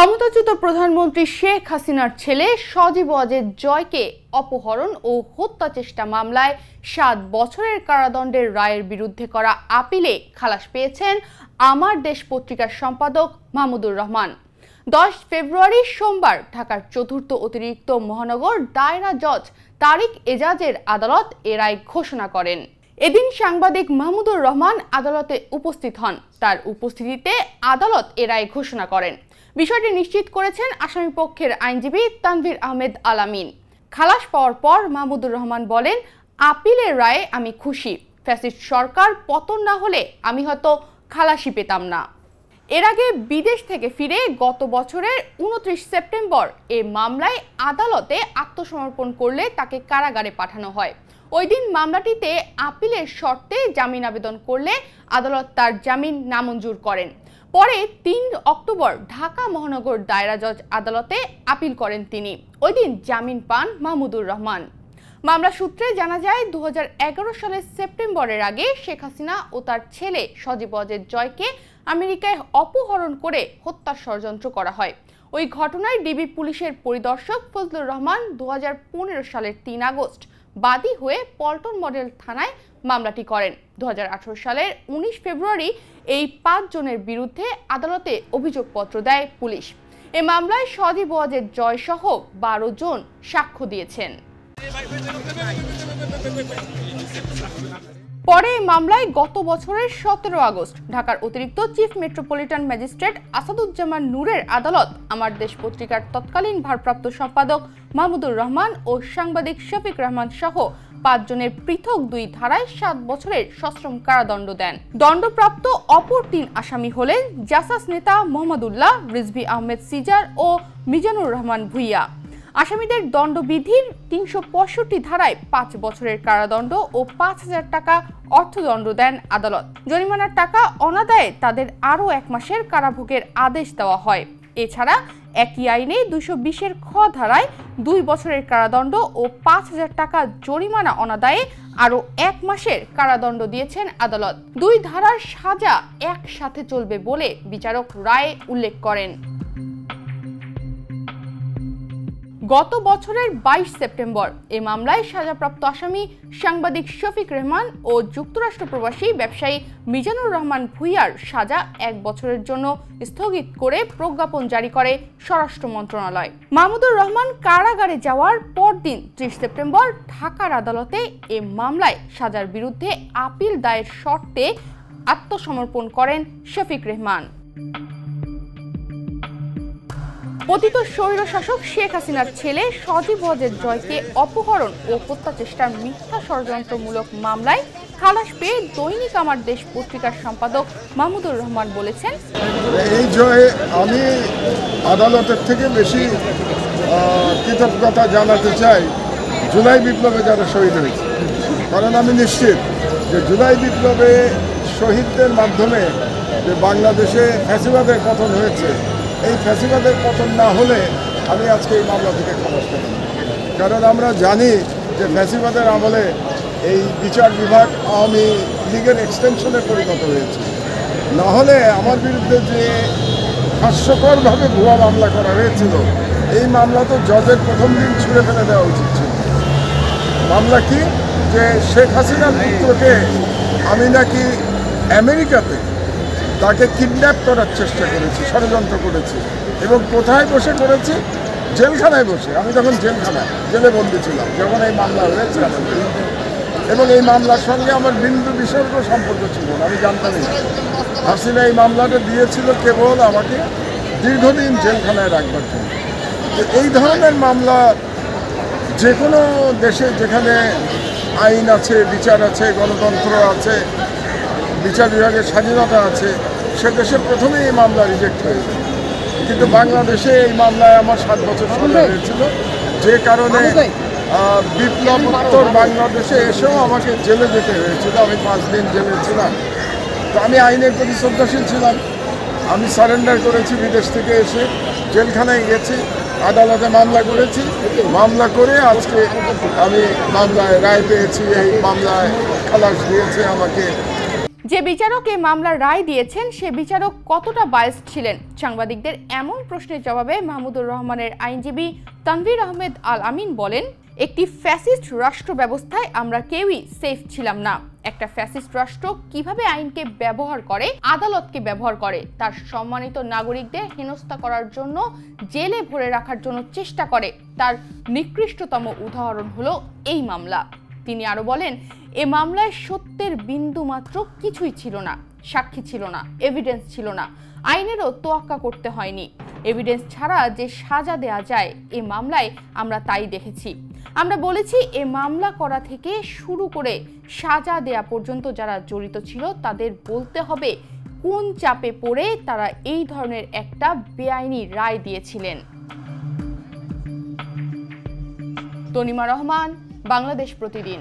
ক্ষমতাচ্যুত প্রধানমন্ত্রী শেখ হাসিনার ছেলে সজীব ওয়াজেদ জয়কে অপহরণ ও হত্যা চেষ্টা মামলায় ৭ বছরের কারাদণ্ডের রায়ের বিরুদ্ধে করা আপিলে খালাস পেয়েছেন আমার দেশ পত্রিকার সম্পাদক মাহমুদুর রহমান। ১০ ফেব্রুয়ারি সোমবার ঢাকার চতুর্থ অতিরিক্ত মহানগর দায়রা জজ তারিক এজাজের আদালত এ রায় ঘোষণা করেন। এদিন সাংবাদিক মাহমুদুর রহমান আদালতে উপস্থিত হন। তার উপস্থিতিতে আদালত এ রায় ঘোষণা করেন। বিষয়টি নিশ্চিত করেছেন আসামিপক্ষের আইনজীবী তানভীর আহমেদ আলামিন। খালাস পাওয়ার পর মাহমুদুর রহমান বলেন, আপিলের রায়ে আমি খুশি। ফ্যাসিস্ট সরকার পতন না হলে আমি হয়তো খালাসি পেতাম না। এর আগে বিদেশ থেকে ফিরে গত বছরের ২৯ সেপ্টেম্বর এ মামলায় আদালতে আত্মসমর্পণ করলে তাকে কারাগারে পাঠানো হয়। ওই দিন মামলাটিতে আপিলের শর্তে জামিন আবেদন করলে আদালত তার জামিন নামঞ্জুর করেন। পরে ৩ অক্টোবর ঢাকা মহানগর দায়রা জজ আদালতে আপিল করেন তিনি। ওই দিন জামিন পান মাহমুদুর রহমান। মামলা সূত্রে জানা যায় ২০১১ সালের সেপ্টেম্বরের আগে শেখ হাসিনা ও তার ছেলে সজীব ওয়াজেদ জয়কে আমেরিকায় অপহরণ করে হত্যার ষড়যন্ত্র করা হয়। ওই ঘটনায় ডিবি পুলিশের পরিদর্শক ফজলুর রহমান ২০১৫ সালের ৩ আগস্ট বাদী হয়ে পল্টন মডেল থানায় মামলাটি করেন। ২০১৮ সালের ১৯ ফেব্রুয়ারি এই ৫ জনের বিরুদ্ধে আদালতে অভিযোগপত্র দেয় পুলিশ। এ মামলায় সজীব ওয়াজেদ জয় সহ ১২ জন সাক্ষ্য দিয়েছেন। পরে এই মামলায় গত বছরের ১৭ আগস্ট ঢাকার অতিরিক্ত চিফ মেট্রোপলিটন ম্যাজিস্ট্রেট আসাদুজ্জামান নূরের আদালত আমার দেশ পত্রিকার তৎকালীন ভারপ্রাপ্ত সম্পাদক মাহমুদুর রহমান ও সাংবাদিক শফিক রহমান সহ ৫ জনের পৃথক ২ ধারায় ৭ বছরের সশ্রম কারাদণ্ড দেন। দণ্ডপ্রাপ্ত অপর ৩ আসামি হলেন জাসাস নেতা মোহাম্মদুল্লাহ, রিজভী আহমেদ সিজার ও মিজানুর রহমান ভুইয়া। আসামিদের দণ্ডবিধির ৩৬৫ ধারায় ৫ বছরের কারাদণ্ড ও ৫,০০০ টাকা অর্থদণ্ড দেন আদালত। জরিমানার টাকা অনাদায়ে তাদের আরও ১ মাসের কারাভোগের আদেশ দেওয়া হয়। এছাড়া একই আইনে ২২০-এর খ ধারায় ২ বছরের কারাদণ্ড ও ৫,০০০ টাকা জরিমানা অনাদায়ে আরও ১ মাসের কারাদণ্ড দিয়েছেন আদালত। ২ ধারার সাজা একসাথে চলবে বলে বিচারক রায়ে উল্লেখ করেন। গত বছরের ২২ সেপ্টেম্বর এ মামলায় সাজাপ্রাপ্ত আসামি সাংবাদিক শফিক রহমান ও যুক্তরাষ্ট্র প্রবাসী ব্যবসায়ী মিজানুর রহমান ভুইয়ার সাজা ১ বছরের জন্য স্থগিত করে প্রজ্ঞাপন জারি করে স্বরাষ্ট্র মন্ত্রণালয়। মাহমুদুর রহমান কারাগারে যাওয়ার পরদিন ৩০ সেপ্টেম্বর ঢাকার আদালতে এ মামলায় সাজার বিরুদ্ধে আপিল দায়ের শর্তে আত্মসমর্পণ করেন শফিক রহমান। পতিত স্বৈরশাসক শেখ হাসিনার ছেলে সজীব ওয়াজেদ জয়কে অপহরণ ও হত্যা চেষ্টার মিথ্যা ষড়যন্ত্রমূলক মামলায় খালাস পেয়ে দৈনিক আমার দেশ পত্রিকার সম্পাদক মাহমুদুর রহমান বলেছেন, এই জয়ে আমি আদালতের থেকে বেশি কৃতজ্ঞতা জানাতে চাই জুলাই বিপ্লবে যারা শহীদ হয়েছে। কারণ আমি নিশ্চিত যে জুলাই বিপ্লবে শহীদদের মাধ্যমে যে বাংলাদেশে ফ্যাসিবাদের পতন হয়েছে, এই ফ্যাসিবাদের পতন না হলে আমি আজকে এই মামলা থেকে খালাস পেতাম। কারণ আমরা জানি যে ফ্যাসিবাদের আমলে এই বিচার বিভাগ আওয়ামী লীগের এক্সটেনশনে পরিণত হয়েছে। না হলে আমার বিরুদ্ধে যে হাস্যকরভাবে ভুয়া মামলা করা হয়েছিল, এই মামলা তো জজের প্রথম দিন ছুঁড়ে ফেলে দেওয়া উচিত ছিল। মামলা কি? যে শেখ হাসিনার পুত্রকে আমি নাকি আমেরিকাতে তাকে কিডন্যাপ করার চেষ্টা করেছি, ষড়যন্ত্র করেছি। এবং কোথায় বসে করেছি? জেলখানায় বসে। আমি তখন জেলে বন্দী ছিলাম যখন এই মামলা হয়েছে। এবং এই মামলার সঙ্গে আমার বিন্দু বিসর্গ সম্পর্ক ছিল না, আমি জানতামই না। হাসিনা এই মামলাটা দিয়েছিল কেবল আমাকে দীর্ঘদিন জেলখানায় রাখবার জন্য। এই ধরনের মামলা যে কোনো দেশে যেখানে আইন আছে, বিচার আছে, গণতন্ত্র আছে, বিচার বিভাগের স্বাধীনতা আছে, সে দেশে প্রথমেই এই মামলা রিজেক্ট হয়েছে। কিন্তু বাংলাদেশে এই মামলায় আমার ৭ বছর সাজা হয়েছিল, যে কারণে বিপ্লবোত্তর বাংলাদেশে এসেও আমাকে জেলে যেতে হয়েছিল। আমি ৫ দিন জেলে ছিলাম। তো আমি আইনের প্রতি শ্রদ্ধাশীল ছিলাম। আমি সারেন্ডার করেছি, বিদেশ থেকে এসে জেলখানায় গেছি, আদালতে মামলা করেছি। মামলা করে আজকে আমি মামলায় রায় পেয়েছি। এই মামলায় খালাস দিয়েছে আমাকে। যে বিচারক এই মামলার রায় দিয়েছেন সে বিচারক কতটা বায়াসড ছিলেন? সাংবাদিকদের এমন প্রশ্নের জবাবে মাহমুদুর রহমানের আইনজীবী তানভীর আহমেদ আল আমিন বলেন, একটি ফ্যাসিস্ট রাষ্ট্র ব্যবস্থায় আমরা কেউই সেফ ছিলাম না। একটা ফ্যাসিস্ট রাষ্ট্র কিভাবে আইনকে ব্যবহার করে, আদালতকে ব্যবহার করে, তার সম্মানিত নাগরিকদের হেনস্থা করার জন্য জেলে ভরে রাখার জন্য চেষ্টা করে, তার নিকৃষ্টতম উদাহরণ হলো এই মামলা। তিনি আরো বলেন, এ মামলায় সত্যের বিন্দু মাত্র কিছুই ছিল না, সাক্ষী ছিল না, এভিডেন্স ছিল না, আইনেরও তোয়াক্কা করতে হয়নি। এভিডেন্স ছাড়া যে সাজা দেয়া যায় এ মামলায় আমরা তাই দেখেছি। আমরা বলেছি এ মামলা করা থেকে শুরু করে সাজা দেয়া পর্যন্ত যারা জড়িত ছিল তাদের বলতে হবে কোন চাপে পড়ে তারা এই ধরনের একটা বেআইনি রায় দিয়েছিলেন। তনিমা রহমান, বাংলাদেশ প্রতিদিন।